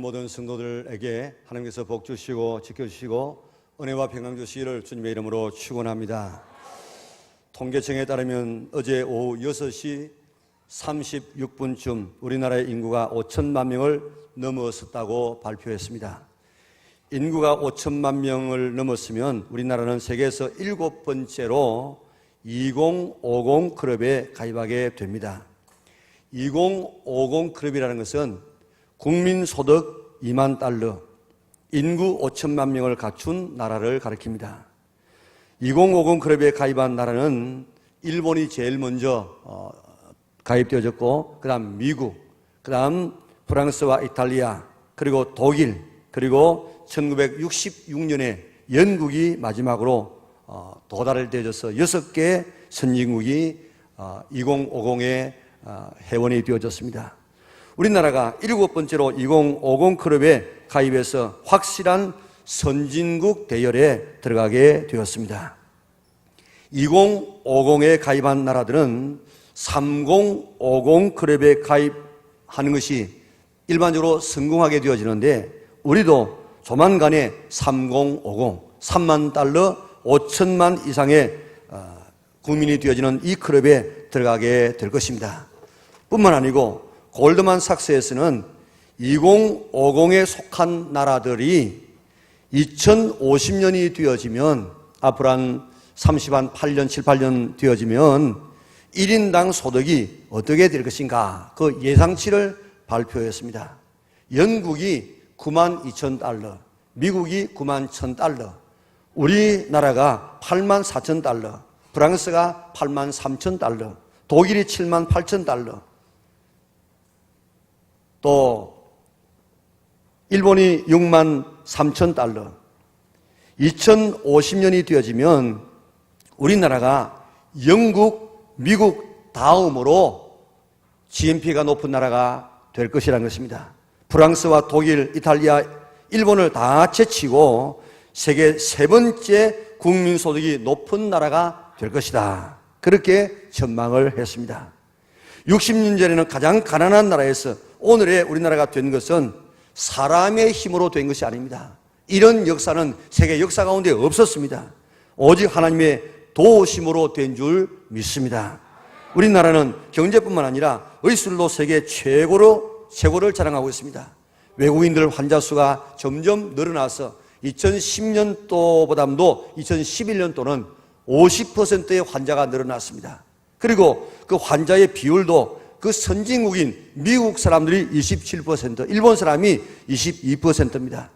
모든 성도들에게 하나님께서 복 주시고 지켜주시고 은혜와 평강 주시기를 주님의 이름으로 축원합니다. 통계청에 따르면 어제 오후 6시 36분쯤 우리나라의 인구가 5천만 명을 넘어섰다고 발표했습니다. 인구가 5천만 명을 넘었으면 우리나라는 세계에서 7번째로 2050 클럽에 가입하게 됩니다. 2050 클럽이라는 것은 국민소득 2만 달러, 인구 5천만 명을 갖춘 나라를 가리킵니다. 2050 클럽에 가입한 나라는 일본이 제일 먼저 가입되어졌고, 그 다음 미국, 그 다음 프랑스와 이탈리아, 그리고 독일, 그리고 1966년에 영국이 마지막으로 도달되어져서 6개 선진국이 2050의 회원이 되어졌습니다. 우리나라가 7번째로 2050 클럽에 가입해서 확실한 선진국 대열에 들어가게 되었습니다. 2050에 가입한 나라들은 3050 클럽에 가입하는 것이 일반적으로 성공하게 되어지는데, 우리도 조만간에 3050, 3만 달러 5천만 이상의 국민이 되어지는 이 클럽에 들어가게 될 것입니다. 뿐만 아니고 골드만삭스에서는 2050에 속한 나라들이 2050년이 되어지면, 앞으로 한 8년, 7, 8년 되어지면 1인당 소득이 어떻게 될 것인가, 그 예상치를 발표했습니다. 영국이 9만 2천 달러, 미국이 9만 1천 달러, 우리나라가 8만 4천 달러, 프랑스가 8만 3천 달러, 독일이 7만 8천 달러, 또 일본이 6만 3천 달러. 2050년이 되어지면 우리나라가 영국, 미국 다음으로 GNP가 높은 나라가 될 것이라는 것입니다. 프랑스와 독일, 이탈리아, 일본을 다 제치고 세계 3번째 국민소득이 높은 나라가 될 것이다, 그렇게 전망을 했습니다. 60년 전에는 가장 가난한 나라에서 오늘의 우리나라가 된 것은 사람의 힘으로 된 것이 아닙니다. 이런 역사는 세계 역사 가운데 없었습니다. 오직 하나님의 도우심으로 된 줄 믿습니다. 우리나라는 경제뿐만 아니라 의술로 세계 최고를 자랑하고 있습니다. 외국인들 환자 수가 점점 늘어나서 2010년도보다도 2011년도는 50%의 환자가 늘어났습니다. 그리고 그 환자의 비율도 그 선진국인 미국 사람들이 27%, 일본 사람이 22%입니다.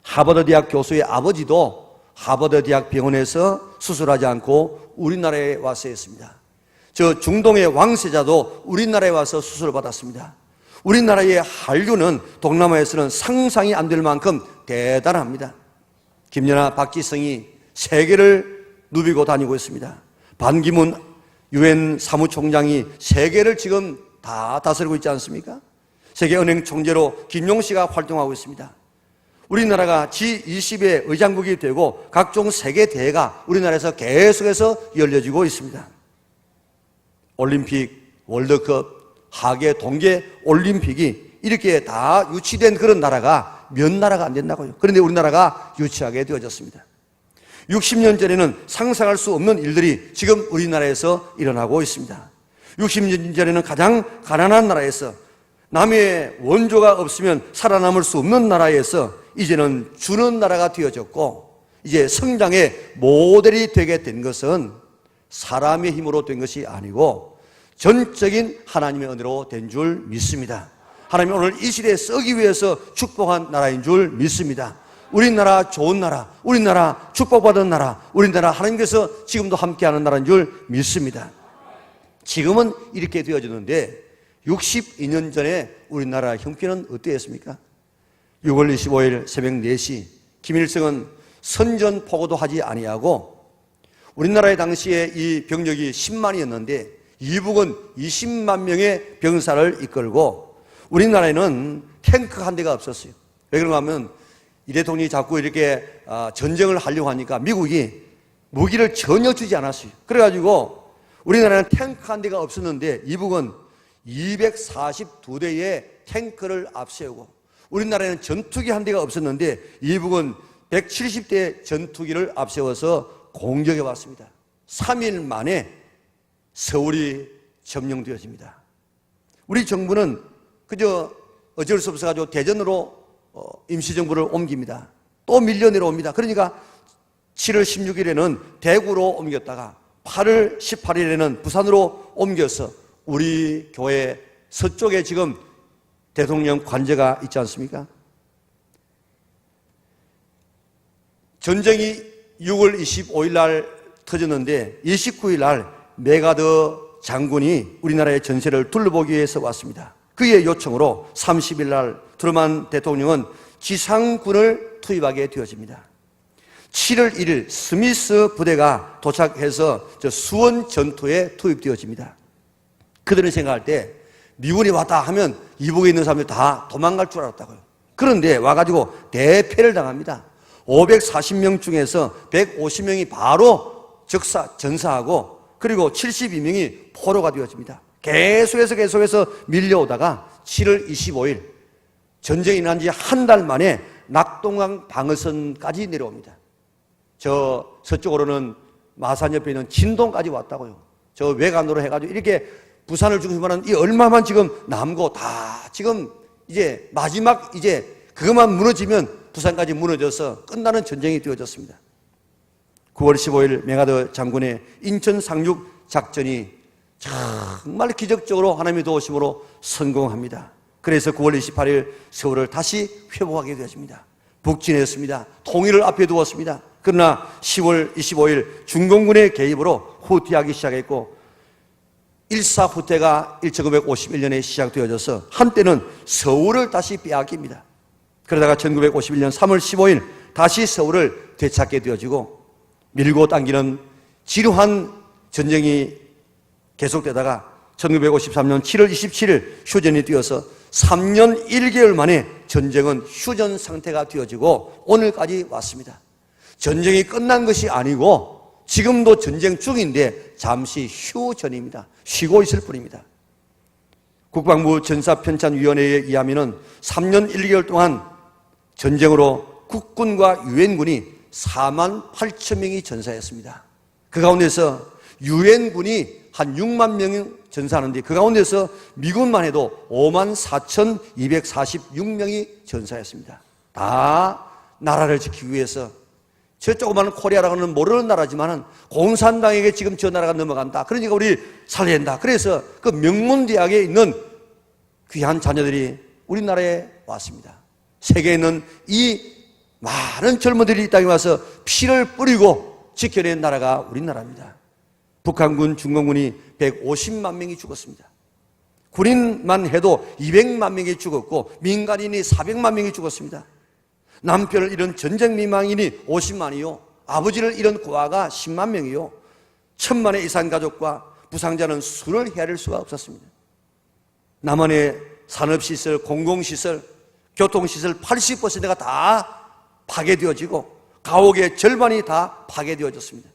하버드 대학 교수의 아버지도 하버드 대학 병원에서 수술하지 않고 우리나라에 와서 했습니다. 저 중동의 왕세자도 우리나라에 와서 수술을 받았습니다. 우리나라의 한류는 동남아에서는 상상이 안 될 만큼 대단합니다. 김연아, 박지성이 세계를 누비고 다니고 있습니다. 반기문 유엔 사무총장이 세계를 지금 다 다스리고 있지 않습니까? 세계은행 총재로 김용 씨가 활동하고 있습니다. 우리나라가 G20의 의장국이 되고 각종 세계 대회가 우리나라에서 계속해서 열려지고 있습니다. 올림픽, 월드컵, 하계, 동계 올림픽이 이렇게 다 유치된 그런 나라가 몇 나라가 안 된다고요. 그런데 우리나라가 유치하게 되어졌습니다. 60년 전에는 상상할 수 없는 일들이 지금 우리나라에서 일어나고 있습니다. 60년 전에는 가장 가난한 나라에서, 남의 원조가 없으면 살아남을 수 없는 나라에서 이제는 주는 나라가 되어졌고, 이제 성장의 모델이 되게 된 것은 사람의 힘으로 된 것이 아니고 전적인 하나님의 은혜로 된 줄 믿습니다. 하나님이 오늘 이 시대에 쓰기 위해서 축복한 나라인 줄 믿습니다. 우리나라 좋은 나라, 우리나라 축복받은 나라, 우리나라 하나님께서 지금도 함께하는 나라인 줄 믿습니다. 지금은 이렇게 되어졌는데 62년 전에 우리나라 형편은 어땠습니까? 6월 25일 새벽 4시 김일성은 선전포고도 하지 아니하고, 우리나라의 당시에 이 병력이 10만이었는데 이북은 20만 명의 병사를 이끌고, 우리나라에는 탱크 한 대가 없었어요. 왜 그런가 하면 이 대통령이 자꾸 이렇게 전쟁을 하려고 하니까 미국이 무기를 전혀 주지 않았어요. 그래가지고 우리나라는 탱크 한 대가 없었는데 이북은 242대의 탱크를 앞세우고 우리나라에는 전투기 한 대가 없었는데 이북은 170대 전투기를 앞세워서 공격해 왔습니다. 3일 만에 서울이 점령되어집니다. 우리 정부는 그저 어쩔 수 없어가지고 대전으로 임시정부를 옮깁니다. 또 밀려 내려옵니다. 그러니까 7월 16일에는 대구로 옮겼다가 8월 18일에는 부산으로 옮겨서 우리 교회 서쪽에 지금 대통령 관저가 있지 않습니까? 전쟁이 6월 25일 날 터졌는데 29일 날 메가더 장군이 우리나라의 전세를 둘러보기 위해서 왔습니다. 그의 요청으로 30일 날 트루만 대통령은 지상군을 투입하게 되어집니다. 7월 1일 스미스 부대가 도착해서 수원 전투에 투입되어집니다. 그들은 생각할 때 미군이 왔다 하면 이북에 있는 사람들 다 도망갈 줄 알았다고요. 그런데 와가지고 대패를 당합니다. 540명 중에서 150명이 바로 전사하고 그리고 72명이 포로가 되어집니다. 계속해서 밀려오다가 7월 25일 전쟁이 난 지 한 달 만에 낙동강 방어선까지 내려옵니다. 저 서쪽으로는 마산 옆에 있는 진동까지 왔다고요. 저 외관으로 해가지고 이렇게 부산을 중심으로 하는 이 얼마만 지금 남고 다 지금 이제 마지막 이제 그것만 무너지면 부산까지 무너져서 끝나는 전쟁이 되어졌습니다. 9월 15일 메가더 장군의 인천 상륙 작전이 정말 기적적으로 하나님의 도우심으로 성공합니다. 그래서 9월 28일 서울을 다시 회복하게 되었습니다. 북진했습니다. 통일을 앞에 두었습니다. 그러나 10월 25일 중공군의 개입으로 후퇴하기 시작했고 1사 후퇴가 1951년에 시작되어져서 한때는 서울을 다시 빼앗깁니다. 그러다가 1951년 3월 15일 다시 서울을 되찾게 되어지고 밀고 당기는 지루한 전쟁이 계속되다가 1953년 7월 27일 휴전이 되어서 3년 1개월 만에 전쟁은 휴전 상태가 되어지고 오늘까지 왔습니다. 전쟁이 끝난 것이 아니고 지금도 전쟁 중인데 잠시 휴전입니다. 쉬고 있을 뿐입니다. 국방부 전사편찬위원회에 의하면 3년 1개월 동안 전쟁으로 국군과 유엔군이 4만 8천 명이 전사했습니다. 그 가운데서 유엔군이 한 6만 명이 전사하는데 그 가운데서 미군만 해도 5만 4,246명이 전사했습니다. 다 나라를 지키기 위해서 저 조그마한 코리아라고는 모르는 나라지만은 공산당에게 지금 저 나라가 넘어간다. 그러니까 우리 살려야 된다. 그래서 그 명문대학에 있는 귀한 자녀들이 우리나라에 왔습니다. 세계에 있는 이 많은 젊은들이 이 땅에 와서 피를 뿌리고 지켜낸 나라가 우리나라입니다. 북한군, 중공군이 150만 명이 죽었습니다. 군인만 해도 200만 명이 죽었고 민간인이 400만 명이 죽었습니다. 남편을 잃은 전쟁 미망인이 50만이요. 아버지를 잃은 고아가 10만 명이요. 천만의 이산 가족과 부상자는 수를 헤아릴 수가 없었습니다. 남한의 산업시설, 공공시설, 교통시설 80%가 다 파괴되어지고 가옥의 절반이 다 파괴되어졌습니다.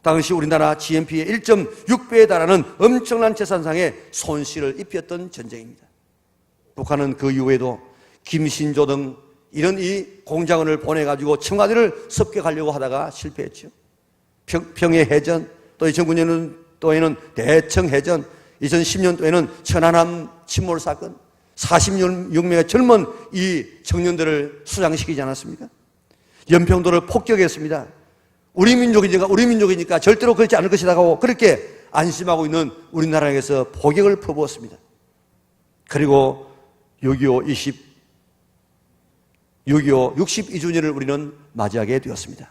당시 우리나라 GNP의 1.6배에 달하는 엄청난 재산상의 손실을 입혔던 전쟁입니다. 북한은 그 이후에도 김신조 등 이런 이 공작원을 보내가지고 청와대를 습격하려고 하다가 실패했죠. 평해 해전, 또 2009년도에는 대청 해전, 2010년도에는 천안함 침몰 사건, 46명의 젊은 이 청년들을 수장시키지 않았습니까? 연평도를 폭격했습니다. 우리 민족이니까 절대로 그렇지 않을 것이다 하고 그렇게 안심하고 있는 우리나라에서 폭격을 퍼부었습니다. 그리고 6.25 62주년을 우리는 맞이하게 되었습니다.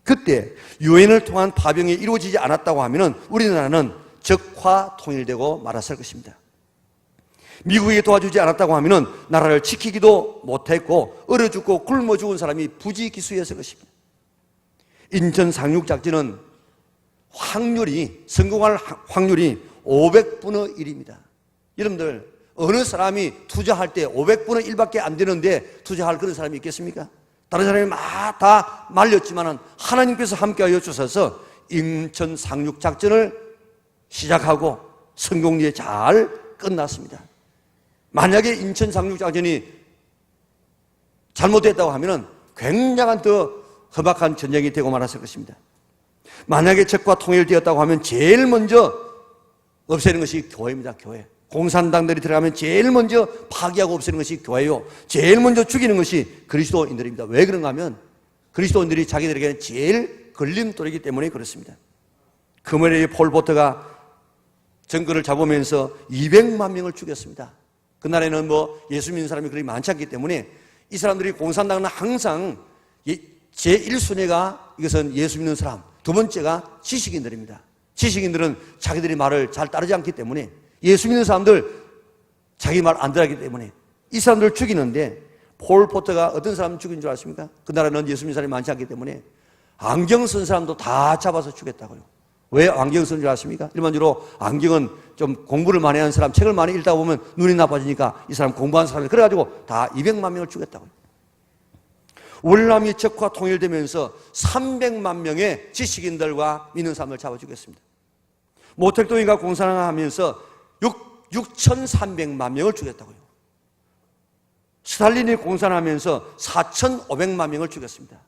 그때 유엔을 통한 파병이 이루어지지 않았다고 하면 우리나라는 적화 통일되고 말았을 것입니다. 미국이 도와주지 않았다고 하면 나라를 지키기도 못했고 얼어 죽고 굶어 죽은 사람이 부지기수였을 것입니다. 인천 상륙작전은 성공할 확률이 500분의 1입니다. 여러분들 어느 사람이 투자할 때 500분의 1밖에 안 되는데 투자할 그런 사람이 있겠습니까? 다른 사람이 막 다 말렸지만 하나님께서 함께하여 주셔서 인천 상륙작전을 시작하고 성공리에 잘 끝났습니다. 만약에 인천 상륙작전이 잘못됐다고 하면은 굉장한 더 험악한 전쟁이 되고 말았을 것입니다. 만약에 적과 통일되었다고 하면 제일 먼저 없애는 것이 교회입니다. 교회. 공산당들이 들어가면 제일 먼저 파괴하고 없애는 것이 교회요. 제일 먼저 죽이는 것이 그리스도인들입니다. 왜 그런가 하면 그리스도인들이 자기들에게는 제일 걸림돌이기 때문에 그렇습니다. 금요일에 폴포트가 정권을 잡으면서 200만 명을 죽였습니다. 그날에는 예수 믿는 사람이 그렇게 많지 않기 때문에 이 사람들이 공산당은 항상 제1순위가 이것은 예수 믿는 사람, 두 번째가 지식인들입니다. 지식인들은 자기들이 말을 잘 따르지 않기 때문에 예수 믿는 사람들 자기 말 안 들어가기 때문에 이 사람들을 죽이는데 폴포트가 어떤 사람 죽인 줄 아십니까? 그 나라는 예수 믿는 사람이 많지 않기 때문에 안경 쓴 사람도 다 잡아서 죽였다고요. 왜 안경 쓴 줄 아십니까? 일반적으로 안경은 좀 공부를 많이 하는 사람, 책을 많이 읽다 보면 눈이 나빠지니까 이 사람 공부하는 사람이 그래가지고 다 200만 명을 죽였다고요. 월남이 적과 통일되면서 300만 명의 지식인들과 믿는 사람을 잡아 죽였습니다. 모택동이가 공산화하면서 6,300만 명을 죽였다고요. 스탈린이 공산화하면서 4,500만 명을 죽였습니다.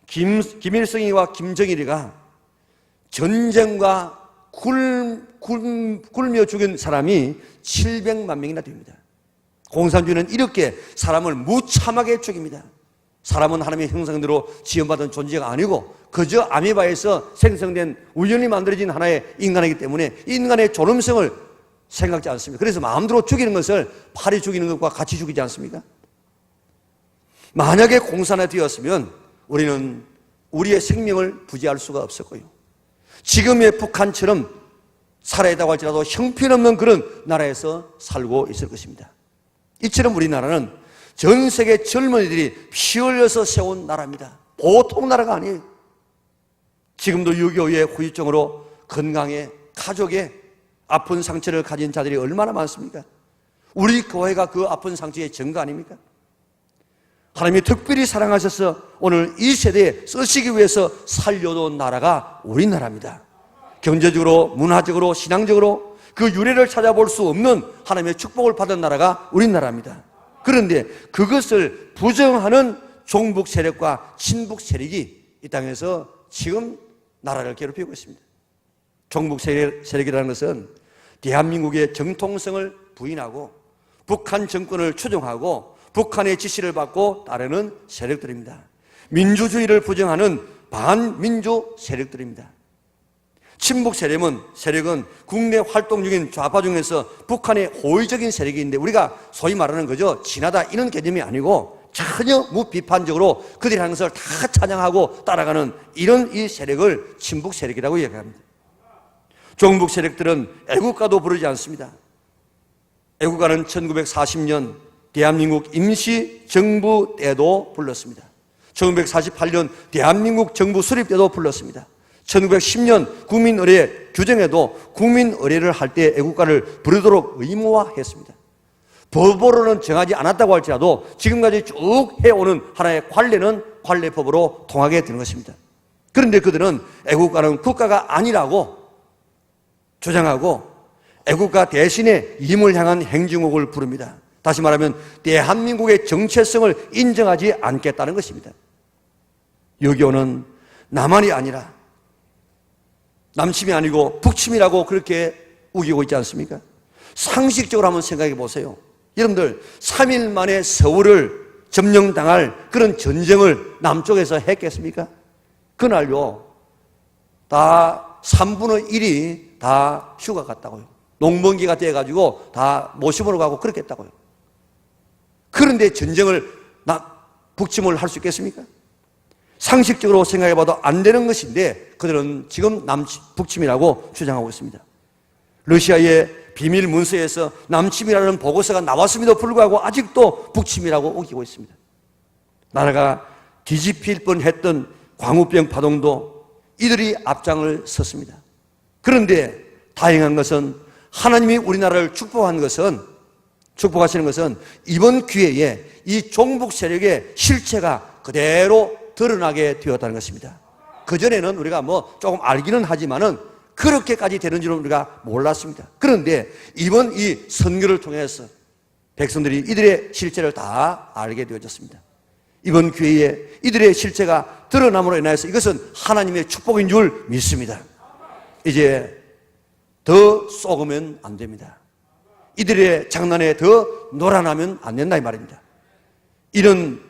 김일성이와 김정일이가 전쟁과 굶며 죽인 사람이 700만 명이나 됩니다. 공산주의는 이렇게 사람을 무참하게 죽입니다. 사람은 하나님의 형상대로 지음받은 존재가 아니고 그저 아미바에서 생성된 우연히 만들어진 하나의 인간이기 때문에 인간의 존엄성을 생각지 않습니다. 그래서 마음대로 죽이는 것을 팔이 죽이는 것과 같이 죽이지 않습니까? 만약에 공산화되었으면 우리는 우리의 생명을 부지할 수가 없었고요. 지금의 북한처럼 살아야 한다고 할지라도 형편없는 그런 나라에서 살고 있을 것입니다. 이처럼 우리나라는 전 세계 젊은이들이 피 흘려서 세운 나라입니다. 보통 나라가 아니에요. 지금도 6.25의 후유증으로 건강에, 가족에 아픈 상처를 가진 자들이 얼마나 많습니까? 우리 교회가 그 아픈 상처의 증거 아닙니까? 하나님이 특별히 사랑하셔서 오늘 이 세대에 쓰시기 위해서 살려둔 나라가 우리나라입니다. 경제적으로, 문화적으로, 신앙적으로 그 유래를 찾아볼 수 없는 하나님의 축복을 받은 나라가 우리나라입니다. 그런데 그것을 부정하는 종북 세력과 친북 세력이 이 땅에서 지금 나라를 괴롭히고 있습니다. 종북 세력이라는 것은 대한민국의 정통성을 부인하고 북한 정권을 추종하고 북한의 지시를 받고 따르는 세력들입니다. 민주주의를 부정하는 반민주 세력들입니다. 친북 세력은 국내 활동 중인 좌파 중에서 북한의 호의적인 세력인데 우리가 소위 말하는 거죠. 진하다 이런 개념이 아니고 전혀 무비판적으로 그들이 하는 것을 다 찬양하고 따라가는 이런 이 세력을 친북 세력이라고 얘기합니다. 종북 세력들은 애국가도 부르지 않습니다. 애국가는 1940년 대한민국 임시정부 때도 불렀습니다. 1948년 대한민국 정부 수립 때도 불렀습니다. 1910년 국민의례 규정에도 국민의례를 할 때 애국가를 부르도록 의무화했습니다. 법으로는 정하지 않았다고 할지라도 지금까지 쭉 해오는 하나의 관례는 관례법으로 통하게 되는 것입니다. 그런데 그들은 애국가는 국가가 아니라고 주장하고 애국가 대신에 임을 향한 행진곡을 부릅니다. 다시 말하면 대한민국의 정체성을 인정하지 않겠다는 것입니다. 여기오는 남한이 아니라 남침이 아니고 북침이라고 그렇게 우기고 있지 않습니까? 상식적으로 한번 생각해 보세요. 여러분들 3일 만에 서울을 점령당할 그런 전쟁을 남쪽에서 했겠습니까? 그날요 다 3분의 1이 다 휴가 갔다고요. 농번기가 돼가지고 다 모시보러 가고 그렇게 했다고요. 그런데 전쟁을 북침을 할 수 있겠습니까? 상식적으로 생각해봐도 안 되는 것인데 그들은 지금 북침이라고 주장하고 있습니다. 러시아의 비밀 문서에서 남침이라는 보고서가 나왔음에도 불구하고 아직도 북침이라고 우기고 있습니다. 나라가 뒤집힐 뻔했던 광우병 파동도 이들이 앞장을 섰습니다. 그런데 다행한 것은 하나님이 우리나라를 축복하시는 것은 이번 기회에 이 종북 세력의 실체가 그대로 드러나게 되었다는 것입니다. 그전에는 우리가 조금 알기는 하지만은 그렇게까지 되는 줄은 우리가 몰랐습니다. 그런데 이번 이 선교를 통해서 백성들이 이들의 실체를 다 알게 되어졌습니다. 이번 기회에 이들의 실체가 드러남으로 인하여서 이것은 하나님의 축복인 줄 믿습니다. 이제 더 쏘으면 안 됩니다. 이들의 장난에 더 놀아나면 안 된다 이 말입니다. 이런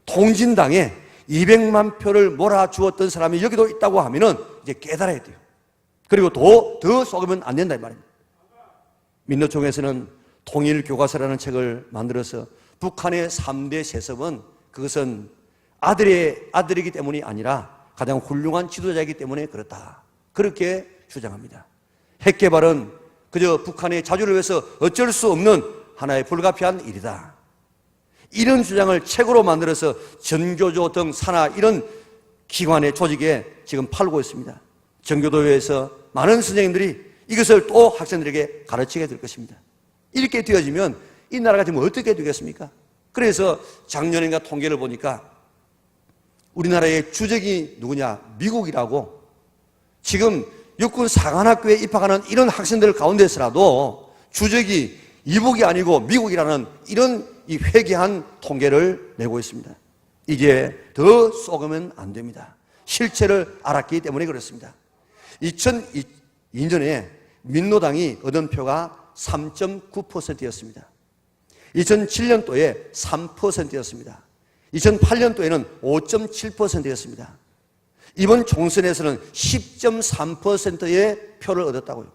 통진당에 200만 표를 몰아주었던 사람이 여기도 있다고 하면은 이제 깨달아야 돼요. 그리고 더 쏘으면 안 된다 이 말입니다. 민노총에서는 통일교과서라는 책을 만들어서 북한의 3대 세습은 그것은 아들이기 때문이 아니라 가장 훌륭한 지도자이기 때문에 그렇다. 그렇게 주장합니다. 핵개발은 그저 북한의 자주를 위해서 어쩔 수 없는 하나의 불가피한 일이다. 이런 주장을 책으로 만들어서 전교조 등 산하 이런 기관의 조직에 지금 팔고 있습니다. 전교도에서 많은 선생님들이 이것을 또 학생들에게 가르치게 될 것입니다. 이렇게 되어지면 이 나라가 지금 어떻게 되겠습니까? 그래서 작년인가 통계를 보니까 우리나라의 주적이 누구냐? 미국이라고. 지금 육군 사관학교에 입학하는 이런 학생들 가운데서라도 주적이 이북이 아니고 미국이라는 이런 이 회개한 통계를 내고 있습니다. 이제 더 쏘으면 안 됩니다. 실체를 알았기 때문에 그렇습니다. 2002년에 민노당이 얻은 표가 3.9%였습니다. 2007년도에 3%였습니다. 2008년도에는 5.7%였습니다. 이번 총선에서는 10.3%의 표를 얻었다고요.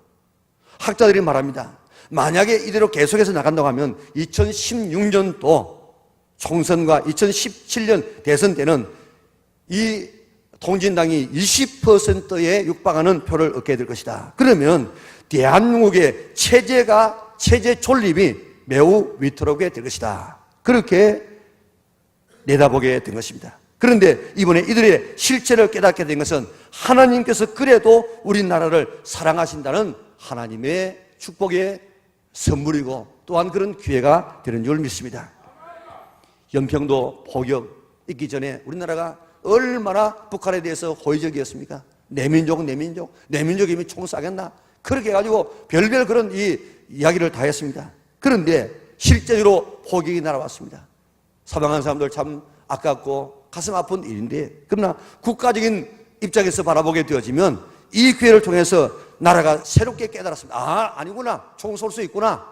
학자들이 말합니다. 만약에 이대로 계속해서 나간다고 하면 2016년도 총선과 2017년 대선 때는 이 통진당이 20%에 육박하는 표를 얻게 될 것이다. 그러면 대한민국의 체제 존립이 매우 위태롭게 될 것이다. 그렇게 내다보게 된 것입니다. 그런데 이번에 이들의 실체를 깨닫게 된 것은 하나님께서 그래도 우리나라를 사랑하신다는 하나님의 축복의 선물이고 또한 그런 기회가 되는 줄 믿습니다. 연평도 포격 있기 전에 우리나라가 얼마나 북한에 대해서 호의적이었습니까? 내민족이면 총 쏴겠나? 그렇게 해가지고 별별 그런 이 이야기를 다 했습니다. 그런데 실제로 포격이 날아왔습니다. 사망한 사람들 참 아깝고 가슴 아픈 일인데, 그러나 국가적인 입장에서 바라보게 되어지면 이 기회를 통해서 나라가 새롭게 깨달았습니다. 아니구나. 총 쏠 수 있구나.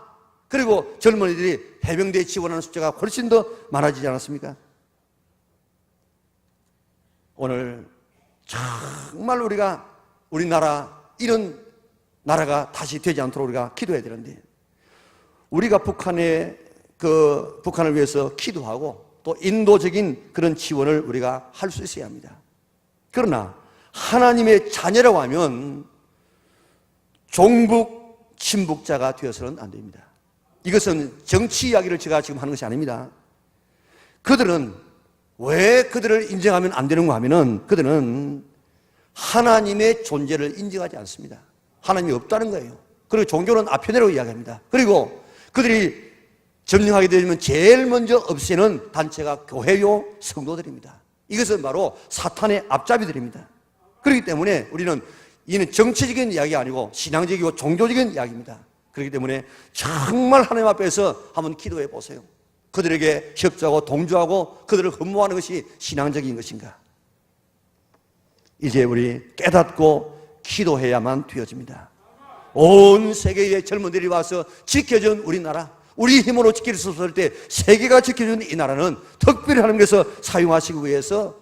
그리고 젊은이들이 해병대에 지원하는 숫자가 훨씬 더 많아지지 않았습니까? 오늘 정말 우리나라 이런 나라가 다시 되지 않도록 우리가 기도해야 되는데, 우리가 북한을 위해서 기도하고 또 인도적인 그런 지원을 우리가 할 수 있어야 합니다. 그러나 하나님의 자녀라고 하면 종북 친북자가 되어서는 안 됩니다. 이것은 정치 이야기를 제가 지금 하는 것이 아닙니다. 그들은 왜 그들을 인정하면 안 되는가 하면은 그들은 하나님의 존재를 인정하지 않습니다. 하나님이 없다는 거예요. 그리고 종교는 아편이라고 이야기합니다. 그리고 그들이 점령하게 되면 제일 먼저 없애는 단체가 교회요 성도들입니다. 이것은 바로 사탄의 앞잡이들입니다. 그렇기 때문에 우리는 이는 정치적인 이야기가 아니고 신앙적이고 종교적인 이야기입니다. 그렇기 때문에 정말 하나님 앞에서 한번 기도해 보세요. 그들에게 협조하고 동조하고 그들을 흠모하는 것이 신앙적인 것인가? 이제 우리 깨닫고 기도해야만 되어집니다. 온 세계의 젊은들이 와서 지켜준 우리나라, 우리 힘으로 지킬 수 없을 때 세계가 지켜준 이 나라는 특별히 하나님께서 사용하시기 위해서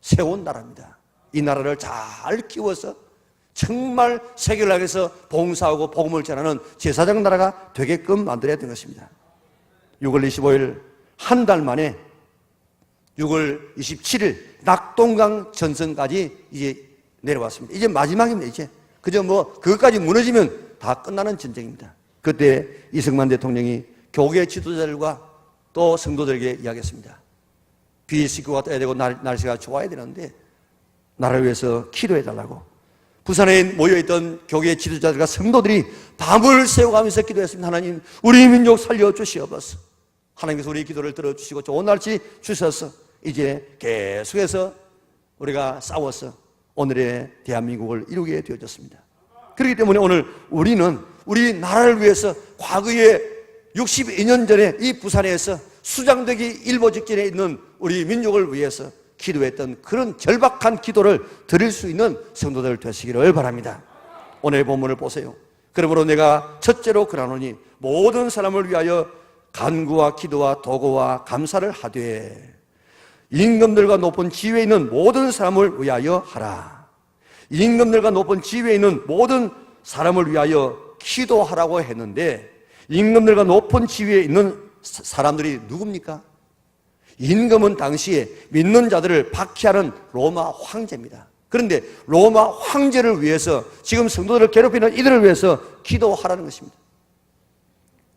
세운 나라입니다. 이 나라를 잘 키워서 정말 세계를 향해서 봉사하고 복음을 전하는 제사장 나라가 되게끔 만들어야 되는 것입니다. 6월 25일 한 달 만에 6월 27일 낙동강 전선까지 이제 내려왔습니다. 이제 마지막입니다. 이제 그저 그것까지 무너지면 다 끝나는 전쟁입니다. 그때 이승만 대통령이 교계 지도자들과 또 성도들에게 이야기했습니다. 비 씻고 떠야 되고 날씨가 좋아야 되는데 나라를 위해서 기도해달라고. 부산에 모여있던 교계 지도자들과 성도들이 밤을 새워가면서 기도했습니다. 하나님, 우리 민족 살려주시옵소서. 하나님께서 우리 기도를 들어주시고 좋은 날씨 주셔서 이제 계속해서 우리가 싸워서 오늘의 대한민국을 이루게 되어졌습니다. 그렇기 때문에 오늘 우리는 우리 나라를 위해서 과거에 62년 전에 이 부산에서 수장되기 일보 직전에 있는 우리 민족을 위해서 기도했던 그런 절박한 기도를 드릴 수 있는 성도들 되시기를 바랍니다. 오늘 본문을 보세요. 그러므로 내가 첫째로 그러노니 모든 사람을 위하여 간구와 기도와 도구와 감사를 하되 임금들과 높은 지위에 있는 모든 사람을 위하여 하라. 임금들과 높은 지위에 있는 모든 사람을 위하여 기도하라고 했는데 임금들과 높은 지위에 있는 사람들이 누굽니까? 임금은 당시에 믿는 자들을 박해하는 로마 황제입니다. 그런데 로마 황제를 위해서 지금 성도들을 괴롭히는 이들을 위해서 기도하라는 것입니다.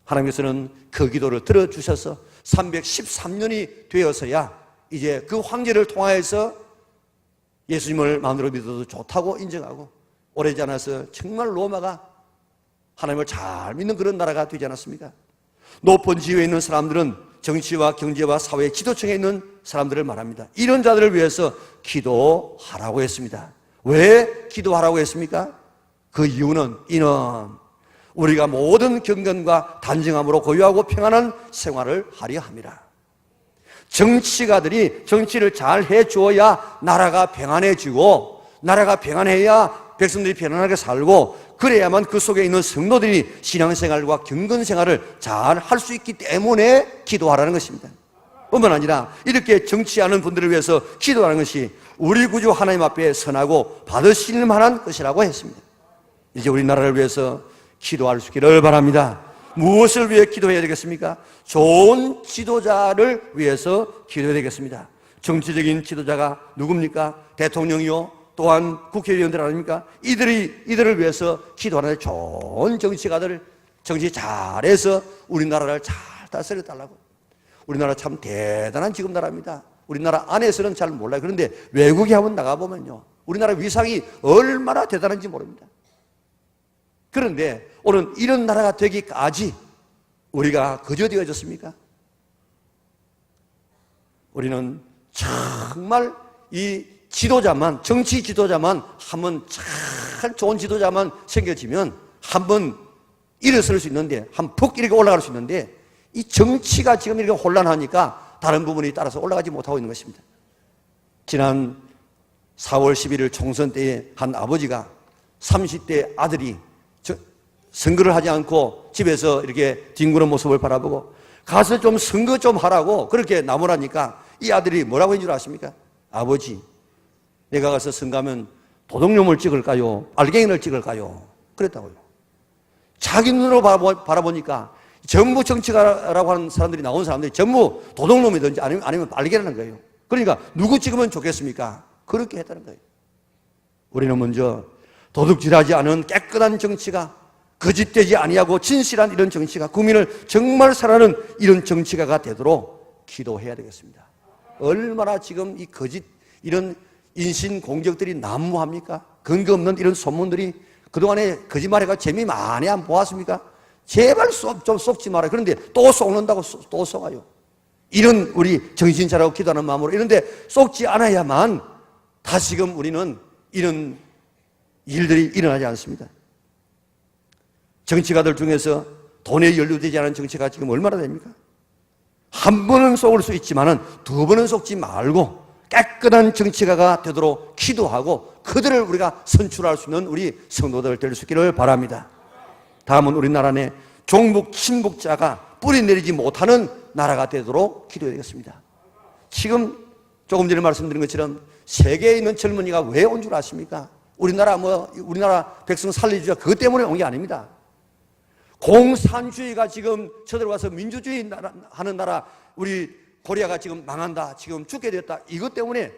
하나님께서는 그 기도를 들어주셔서 313년이 되어서야 이제 그 황제를 통하여서 예수님을 마음으로 믿어도 좋다고 인정하고 오래지 않아서 정말 로마가 하나님을 잘 믿는 그런 나라가 되지 않았습니까? 높은 지위에 있는 사람들은 정치와 경제와 사회 지도층에 있는 사람들을 말합니다. 이런 자들을 위해서 기도하라고 했습니다. 왜 기도하라고 했습니까? 그 이유는 이는 우리가 모든 경건과 단정함으로 고요하고 평안한 생활을 하려 함이라. 정치가들이 정치를 잘 해주어야 나라가 평안해지고 나라가 평안해야 백성들이 편안하게 살고 그래야만 그 속에 있는 성도들이 신앙생활과 경건생활을 잘 할 수 있기 때문에 기도하라는 것입니다. 뿐만 아니라 이렇게 정치하는 분들을 위해서 기도하는 것이 우리 구주 하나님 앞에 선하고 받으실 만한 것이라고 했습니다. 이제 우리나라를 위해서 기도할 수 있기를 바랍니다. 무엇을 위해 기도해야 되겠습니까? 좋은 지도자를 위해서 기도해야 되겠습니다. 정치적인 지도자가 누굽니까? 대통령이요? 또한 국회의원들 아닙니까? 이들을 위해서 기도하는 좋은 정치가들, 정치 잘해서 우리나라를 잘 다스려 달라고. 우리나라 참 대단한 지금 나라입니다. 우리나라 안에서는 잘 몰라요. 그런데 외국에 한번 나가보면요, 우리나라 위상이 얼마나 대단한지 모릅니다. 그런데 오늘 이런 나라가 되기까지 우리가 거저 되어졌습니까? 우리는 정말 이 지도자만, 정치 지도자만 한번 참 좋은 지도자만 생겨지면 한번 일어설 수 있는데, 한 푹 이렇게 올라갈 수 있는데, 이 정치가 지금 이렇게 혼란하니까 다른 부분이 따라서 올라가지 못하고 있는 것입니다. 지난 4월 11일 총선 때에 한 아버지가 30대 아들이 선거를 하지 않고 집에서 이렇게 뒹구는 모습을 바라보고 가서 좀 선거 좀 하라고 그렇게 나무라니까 이 아들이 뭐라고 했는 줄 아십니까? 아버지, 내가 가서 선거하면 도둑놈을 찍을까요? 알갱이를 찍을까요? 그랬다고요. 자기 눈으로 바라보니까 전부 정치가라고 하는 사람들이 나온 사람들이 전부 도둑놈이든지 아니면 알갱이라는 거예요. 그러니까 누구 찍으면 좋겠습니까? 그렇게 했다는 거예요. 우리는 먼저 도둑질하지 않은 깨끗한 정치가, 거짓되지 아니하고 진실한 이런 정치가, 국민을 정말 사랑하는 이런 정치가가 되도록 기도해야 되겠습니다. 얼마나 지금 이 거짓, 이런 인신 공격들이 난무합니까? 근거 없는 이런 소문들이 그동안에 거짓말해가 재미 많이 안 보았습니까? 제발 좀 속지 마라. 그런데 또 속는다고 또 속아요. 이런 우리 정신 차리고 기도하는 마음으로 이런데 속지 않아야만 다시금 우리는 이런 일들이 일어나지 않습니다. 정치가들 중에서 돈에 연루되지 않은 정치가 지금 얼마나 됩니까? 한 번은 속을 수 있지만은 두 번은 속지 말고 깨끗한 정치가가 되도록 기도하고 그들을 우리가 선출할 수 있는 우리 성도들 될 수 있기를 바랍니다. 다음은 우리나라 내 종북 친북자가 뿌리 내리지 못하는 나라가 되도록 기도해야 되겠습니다. 지금 조금 전에 말씀드린 것처럼 세계에 있는 젊은이가 왜 온 줄 아십니까? 우리나라 백성 살리주의가 그것 때문에 온 게 아닙니다. 공산주의가 지금 쳐들어와서 민주주의 하는 나라, 우리 코리아가 지금 망한다, 지금 죽게 되었다, 이것 때문에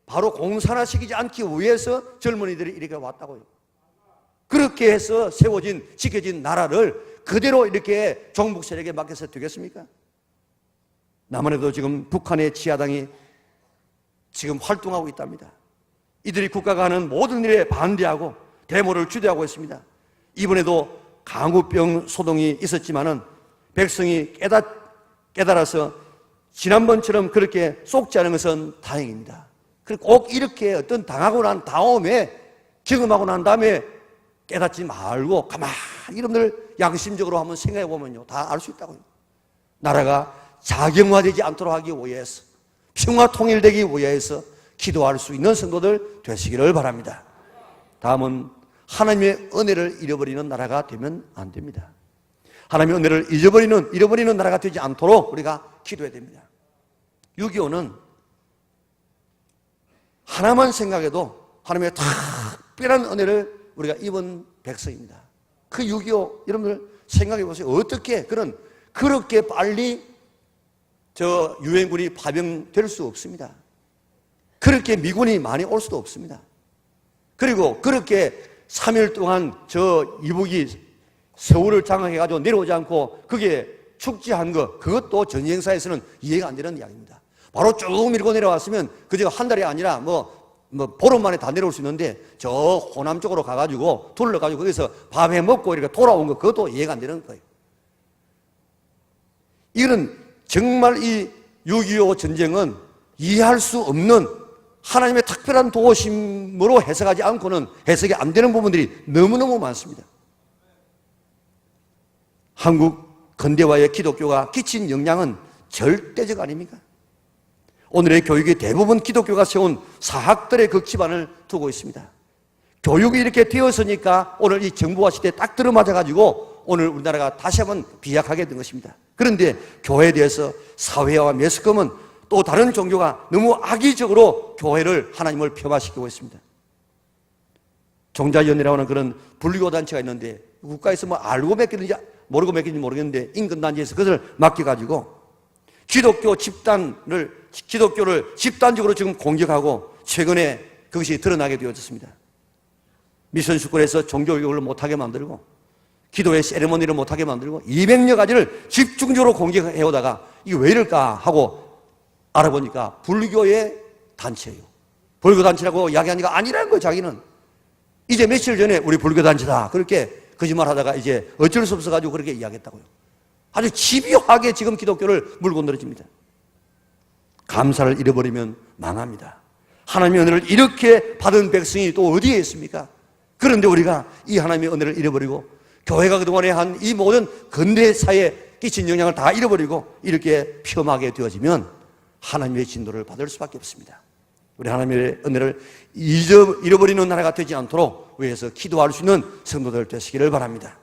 바로 공산화시키지 않기 위해서 젊은이들이 이렇게 왔다고요. 그렇게 해서 세워진, 지켜진 나라를 그대로 이렇게 종북 세력에 맡겨서 되겠습니까? 남한에도 지금 북한의 지하당이 지금 활동하고 있답니다. 이들이 국가가 하는 모든 일에 반대하고 데모를 주도하고 있습니다. 이번에도 강우병 소동이 있었지만은 백성이 깨달아서 지난번처럼 그렇게 속지 않은 것은 다행입니다. 그리고 꼭 이렇게 어떤 당하고 난 다음에, 경험하고 난 다음에 깨닫지 말고 가만히 여러분들 양심적으로 한번 생각해 보면요, 다 알 수 있다고요. 나라가 자경화되지 않도록 하기 위해서, 평화 통일되기 위해서 기도할 수 있는 성도들 되시기를 바랍니다. 다음은 하나님의 은혜를 잃어버리는 나라가 되면 안 됩니다. 하나님의 은혜를 잃어버리는 나라가 되지 않도록 우리가 기도해야 됩니다. 6.25는 하나만 생각해도 하나님의 특별한 은혜를 우리가 입은 백성입니다. 그 6.25 여러분들 생각해 보세요. 어떻게 그렇게 빨리 저 유엔군이 파병될 수 없습니다. 그렇게 미군이 많이 올 수도 없습니다. 그리고 그렇게 3일 동안 저 이북이 서울을 장악해가지고 내려오지 않고 그게 축제한 거, 그것도 전쟁사에서는 이해가 안 되는 이야기입니다. 바로 쭉 밀고 내려왔으면 그저 한 달이 아니라 보름 만에 다 내려올 수 있는데 저 호남 쪽으로 가가지고 둘러가지고 거기서 밥 해 먹고 이렇게 돌아온 거, 그것도 이해가 안 되는 거예요. 이거는 정말 이 6.25 전쟁은 이해할 수 없는 하나님의 특별한 도우심으로 해석하지 않고는 해석이 안 되는 부분들이 너무너무 많습니다. 한국 근대화의 기독교가 끼친 영향은 절대적 아닙니까? 오늘의 교육이 대부분 기독교가 세운 사학들의 그 기반을 두고 있습니다. 교육이 이렇게 되었으니까 오늘 이 정보화 시대에 딱 들어맞아가지고 오늘 우리나라가 다시 한번 비약하게 된 것입니다. 그런데 교회에 대해서 사회와 매스컴은 또 다른 종교가 너무 악의적으로 교회를 하나님을 폄하시키고 있습니다. 종자연이라고 하는 그런 불교 단체가 있는데 국가에서 알고 맡기는지 모르고 맡기는지 모르겠는데 인권단체에서 그것을 맡겨가지고 기독교를 집단적으로 지금 공격하고 최근에 그것이 드러나게 되어졌습니다. 미션 스쿨에서 종교교육을 못하게 만들고 기도의 세레모니를 못하게 만들고 200여 가지를 집중적으로 공격해오다가 이게 왜 이럴까 하고 알아보니까 불교의 단체예요. 불교 단체라고 이야기하니까 아니라는 거예요. 자기는 이제 며칠 전에 우리 불교 단체다 그렇게 거짓말 하다가 이제 어쩔 수 없어가지고 그렇게 이야기했다고요. 아주 집요하게 지금 기독교를 물고 늘어집니다. 감사를 잃어버리면 망합니다. 하나님의 은혜를 이렇게 받은 백성이 또 어디에 있습니까? 그런데 우리가 이 하나님의 은혜를 잃어버리고 교회가 그동안에 한 이 모든 근대 사회에 끼친 영향을 다 잃어버리고 이렇게 폄하게 되어지면 하나님의 진노를 받을 수밖에 없습니다. 우리 하나님의 은혜를 잃어버리는 나라가 되지 않도록 위해서 기도할 수 있는 성도들 되시기를 바랍니다.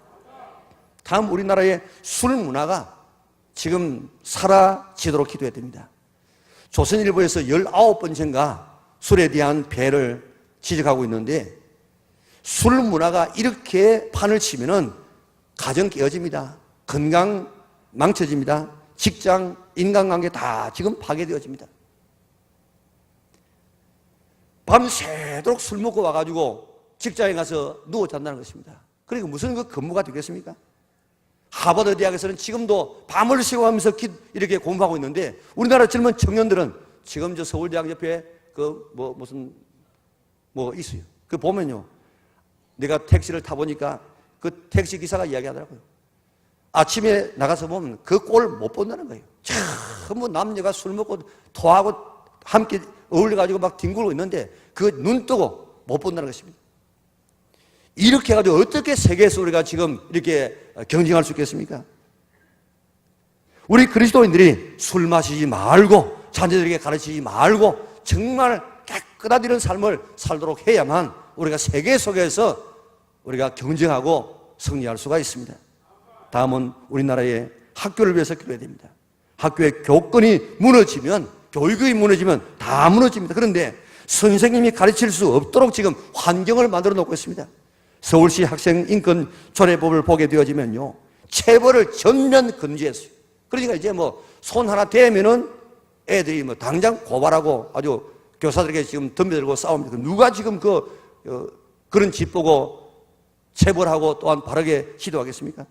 다음 우리나라의 술 문화가 지금 사라지도록 기도해야 됩니다. 조선일보에서 19번째인가 술에 대한 폐해를 지적하고 있는데 술 문화가 이렇게 판을 치면은 가정 깨어집니다. 건강 망쳐집니다. 직장, 인간관계 다 지금 파괴되어집니다. 밤새도록 술 먹고 와가지고 직장에 가서 누워 잔다는 것입니다. 그러니까 무슨 그 근무가 되겠습니까? 하버드 대학에서는 지금도 밤을 새워하면서 이렇게 공부하고 있는데 우리나라 젊은 청년들은 지금 저 서울대학 옆에 무슨 있어요. 그 보면요. 내가 택시를 타보니까 그 택시 기사가 이야기하더라고요. 아침에 나가서 보면 그 꼴 못 본다는 거예요. 전부 남녀가 술 먹고 토하고 함께 어울려가지고 막 뒹굴고 있는데 그 눈 뜨고 못 본다는 것입니다. 이렇게 해가지고 어떻게 세계에서 우리가 지금 이렇게 경쟁할 수 있겠습니까? 우리 그리스도인들이 술 마시지 말고 자녀들에게 가르치지 말고 정말 깨끗한 이런 삶을 살도록 해야만 우리가 세계 속에서 우리가 경쟁하고 승리할 수가 있습니다. 다음은 우리나라의 학교를 위해서 기도해야 됩니다. 학교의 교권이 무너지면, 교육이 무너지면 다 무너집니다. 그런데 선생님이 가르칠 수 없도록 지금 환경을 만들어 놓고 있습니다. 서울시 학생인권조례법을 보게 되어지면요, 체벌을 전면 금지했어요. 그러니까 이제 손 하나 대면은 애들이 당장 고발하고 아주 교사들에게 지금 덤벼들고 싸웁니다. 누가 지금 그런 집 보고 체벌하고 또한 바르게 지도하겠습니까?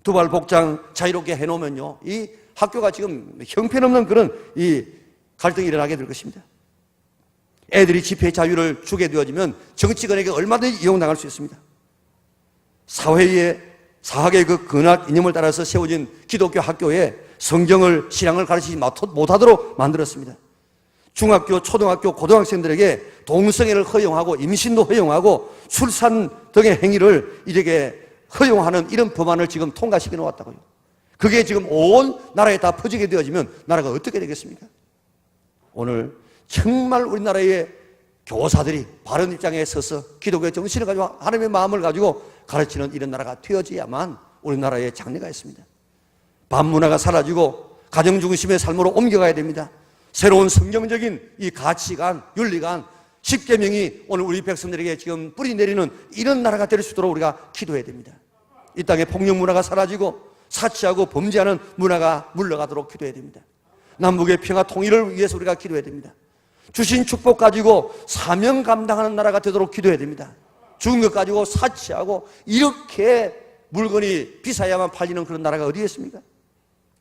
두발 복장 자유롭게 해놓으면요, 이 학교가 지금 형편없는 그런 이 갈등이 일어나게 될 것입니다. 애들이 집회 자유를 주게 되어지면 정치권에게 얼마든지 이용당할 수 있습니다. 사회의 사학의 그 근학 이념을 따라서 세워진 기독교 학교에 성경을, 신앙을 가르치지 못하도록 만들었습니다. 중학교, 초등학교, 고등학생들에게 동성애를 허용하고 임신도 허용하고 출산 등의 행위를 이렇게 허용하는 이런 법안을 지금 통과시켜 놓았다고요. 그게 지금 온 나라에 다 퍼지게 되어지면 나라가 어떻게 되겠습니까? 오늘 정말 우리나라의 교사들이 바른 입장에 서서 기독교의 정신을 가지고 하나님의 마음을 가지고 가르치는 이런 나라가 되어져야만 우리나라에 장래가 있습니다. 반문화가 사라지고 가정중심의 삶으로 옮겨가야 됩니다. 새로운 성경적인 이 가치관, 윤리관, 십계명이 오늘 우리 백성들에게 지금 뿌리 내리는 이런 나라가 될 수 있도록 우리가 기도해야 됩니다. 이 땅에 폭력 문화가 사라지고 사치하고 범죄하는 문화가 물러가도록 기도해야 됩니다. 남북의 평화 통일을 위해서 우리가 기도해야 됩니다. 주신 축복 가지고 사명 감당하는 나라가 되도록 기도해야 됩니다. 죽은 것 가지고 사치하고 이렇게 물건이 비싸야만 팔리는 그런 나라가 어디에 있습니까?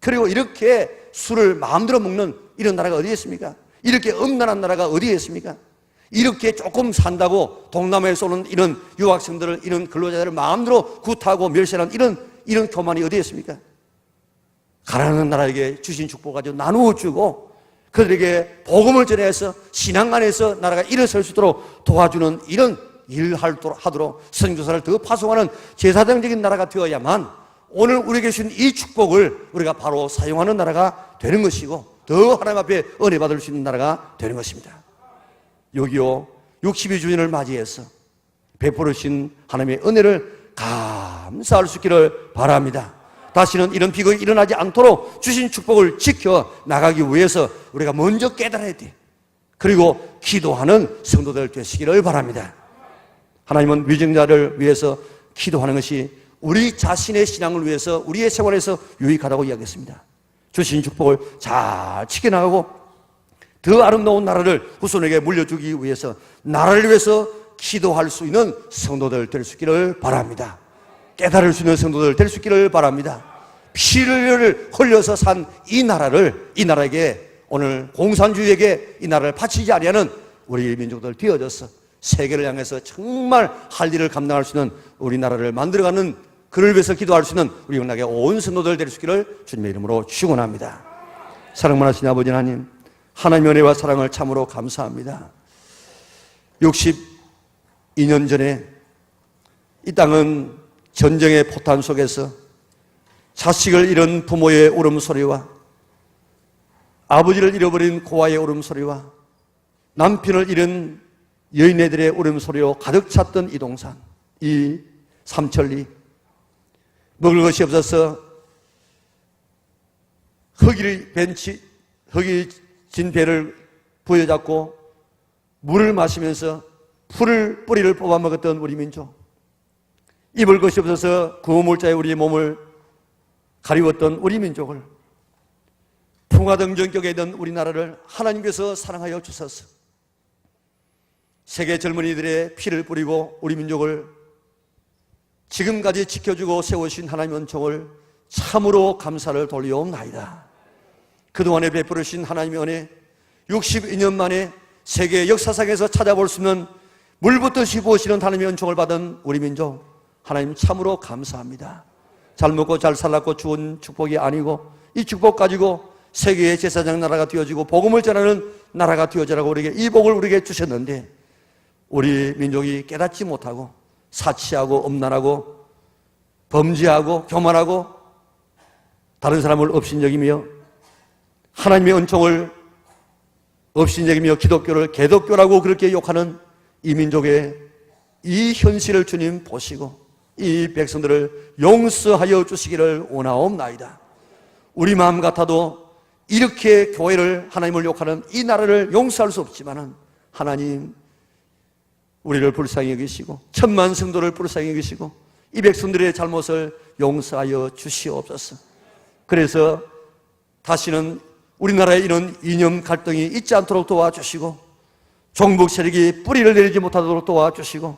그리고 이렇게 술을 마음대로 먹는 이런 나라가 어디에 있습니까? 이렇게 음란한 나라가 어디에 있습니까? 이렇게 조금 산다고 동남아에서 오는 이런 유학생들을, 이런 근로자들을 마음대로 굿하고 멸시하는 이런 교만이 어디에 있습니까? 가난한 나라에게 주신 축복 가지고 나누어 주고 그들에게 복음을 전해서 신앙 안에서 나라가 일어설 수 있도록 도와주는 이런 일을 하도록 선교사를 더 파송하는 제사장적인 나라가 되어야만 오늘 우리에게 주신 이 축복을 우리가 바로 사용하는 나라가 되는 것이고 더 하나님 앞에 은혜 받을 수 있는 나라가 되는 것입니다. 여기요 62주년을 맞이해서 베풀으신 하나님의 은혜를 감사할 수 있기를 바랍니다. 다시는 이런 비극이 일어나지 않도록 주신 축복을 지켜 나가기 위해서 우리가 먼저 깨달아야 돼. 그리고 기도하는 성도들 되시기를 바랍니다. 하나님은 위정자를 위해서 기도하는 것이 우리 자신의 신앙을 위해서 우리의 생활에서 유익하다고 이야기했습니다. 주신 축복을 잘 지켜나가고 더 아름다운 나라를 후손에게 물려주기 위해서 나라를 위해서 기도할 수 있는 성도들 될 수 있기를 바랍니다. 깨달을 수 있는 성도들 될 수 있기를 바랍니다. 피를 흘려서 산 이 나라에게 오늘 공산주의에게 이 나라를 바치지 아니하는 우리 민족들 되어져서 세계를 향해서 정말 할 일을 감당할 수 있는 우리나라를 만들어가는 그를 위해서 기도할 수 있는 우리 영락의 온 성도들 될 수 있기를 주님의 이름으로 축원합니다. 사랑만 하신 아버지 하나님, 하나님의 은혜와 사랑을 참으로 감사합니다. 62년 전에 이 땅은 전쟁의 포탄 속에서 자식을 잃은 부모의 울음소리와 아버지를 잃어버린 고아의 울음소리와 남편을 잃은 여인네들의 울음소리로 가득 찼던 이 동산, 이 삼천리, 먹을 것이 없어서 흙이 진 배를 부여잡고 물을 마시면서 뿌리를 뽑아 먹었던 우리 민족, 입을 것이 없어서 구호물자에 우리의 몸을 가리웠던 우리 민족을, 풍화등전격에 있던 우리나라를 하나님께서 사랑하여 주셔서 세계 젊은이들의 피를 뿌리고 우리 민족을 지금까지 지켜주고 세우신 하나님의 은총을 참으로 감사를 돌려옵나이다. 그동안에 베풀으신 하나님의 은혜, 62년 만에 세계 역사상에서 찾아볼 수 없는 물붓듯이 부으시는 하나님의 은총을 받은 우리 민족, 하나님 참으로 감사합니다. 잘 먹고 잘 살았고 주은 축복이 아니고 이 축복 가지고 세계의 제사장 나라가 되어지고 복음을 전하는 나라가 되어지라고 우리에게 이 복을 우리에게 주셨는데 우리 민족이 깨닫지 못하고 사치하고 음란하고 범죄하고 교만하고 다른 사람을 업신여기며 하나님의 은총을 업신여기며 기독교를 개독교라고 그렇게 욕하는 이 민족의 이 현실을 주님 보시고 이 백성들을 용서하여 주시기를 원하옵나이다. 우리 마음 같아도 이렇게 교회를, 하나님을 욕하는 이 나라를 용서할 수 없지만은 하나님 우리를 불쌍히 여기시고 천만 성도를 불쌍히 여기시고 이 백성들의 잘못을 용서하여 주시옵소서. 그래서 다시는 우리나라에 이런 이념 갈등이 있지 않도록 도와주시고 종북 세력이 뿌리를 내리지 못하도록 도와주시고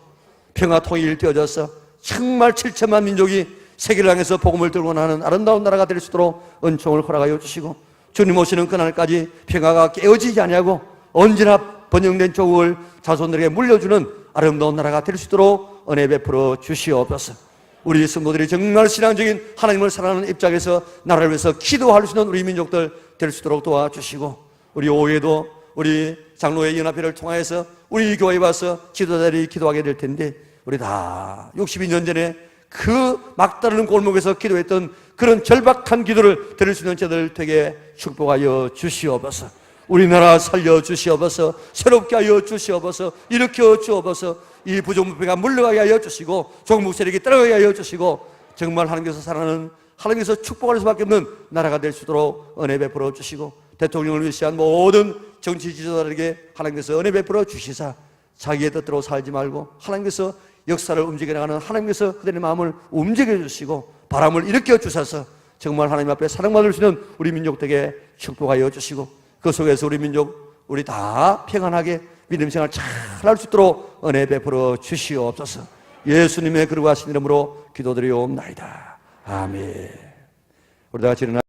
평화 통일 되어져서 정말 7천만 민족이 세계를 향해서 복음을 들고 나는 아름다운 나라가 될 수 있도록 은총을 허락하여 주시고 주님 오시는 그날까지 평화가 깨어지지 아니하고 언제나 번영된 조국을 자손들에게 물려주는 아름다운 나라가 될 수 있도록 은혜 베풀어 주시옵소서. 우리 성도들이 정말 신앙적인 하나님을 사랑하는 입장에서 나라를 위해서 기도할 수 있는 우리 민족들 될 수 있도록 도와주시고 우리 오후에도 우리 장로회 연합회를 통하여서 우리 교회에 와서 지도자들이 기도하게 될 텐데 우리 다 62년 전에 그 막다른 골목에서 기도했던 그런 절박한 기도를 들을 수 있는 자들 되게 축복하여 주시옵소서. 우리나라 살려주시옵소서. 새롭게 하여 주시옵소서. 일으켜 주옵소서. 이 부정부패가 물러가게 하여 주시고 종북 세력이 떠나가게 하여 주시고 정말 하나님께서 사랑하는, 하나님께서 축복할 수밖에 없는 나라가 될 수 있도록 은혜 베풀어 주시고 대통령을 위시한 모든 정치 지도자들에게 하나님께서 은혜 베풀어 주시사 자기의 뜻대로 살지 말고 하나님께서 역사를 움직여 나가는 하나님께서 그들의 마음을 움직여 주시고 바람을 일으켜 주셔서 정말 하나님 앞에 사랑받을 수 있는 우리 민족 되게 축복하여 주시고 그 속에서 우리 민족 우리 다 평안하게 믿음 생활 잘 할 수 있도록 은혜 베풀어 주시옵소서. 예수님의 거룩하신 이름으로 기도드리옵나이다. 아멘. 우리 다 같이 일어나